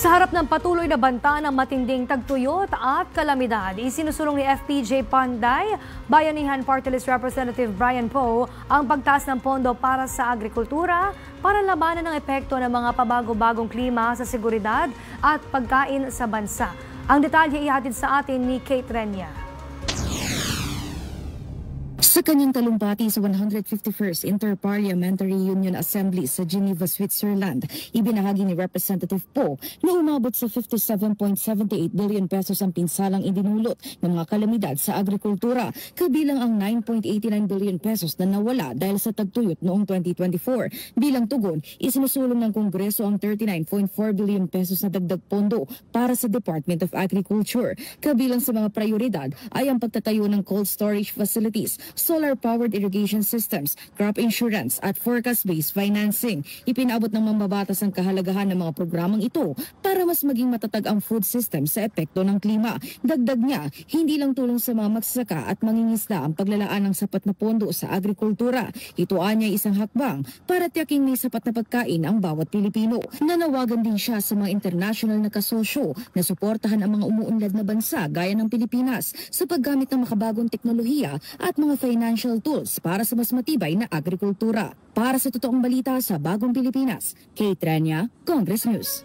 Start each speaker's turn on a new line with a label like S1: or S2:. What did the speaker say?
S1: Sa harap ng patuloy na banta ng matinding tagtuyot at kalamidad, isinusulong ni FPJ Panday, Bayanihan Party List Representative Brian Poe ang pagtaas ng pondo para sa agrikultura para labanan ng epekto ng mga pabago-bagong klima sa seguridad at pagkain sa bansa. Ang detalye ihatid sa atin ni Kate Renya.
S2: Sa kanyang talumpati sa 151st Inter-Parliamentary Union Assembly sa Geneva, Switzerland, ibinahagi ni Representative Poe na umabot sa 57.78 billion pesos ang pinsalang idinulot ng mga kalamidad sa agrikultura, kabilang ang 9.89 billion pesos na nawala dahil sa tagtuyot noong 2024. Bilang tugon, isinusulong ng Kongreso ang 39.4 billion pesos na dagdag pondo para sa Department of Agriculture. Kabilang sa mga prioridad ay ang pagtatayo ng cold storage facilities, solar-powered irrigation systems, crop insurance at forecast-based financing. Ipinabot ng mambabatas ang kahalagahan ng mga programang ito para mas maging matatag ang food system sa epekto ng klima. Dagdag niya, hindi lang tulong sa mga magsasaka at mangingisda ang paglalaan ng sapat na pondo sa agrikultura. Ito anya isang hakbang para tiyaking may sapat na pagkain ang bawat Pilipino. Nanawagan din siya sa mga international na kasosyo na suportahan ang mga umuunlad na bansa gaya ng Pilipinas sa paggamit ng makabagong teknolohiya at mga financial tools para sa mas matibay na agrikultura. Para sa totoong balita sa Bagong Pilipinas, Kate Renya, Congress News.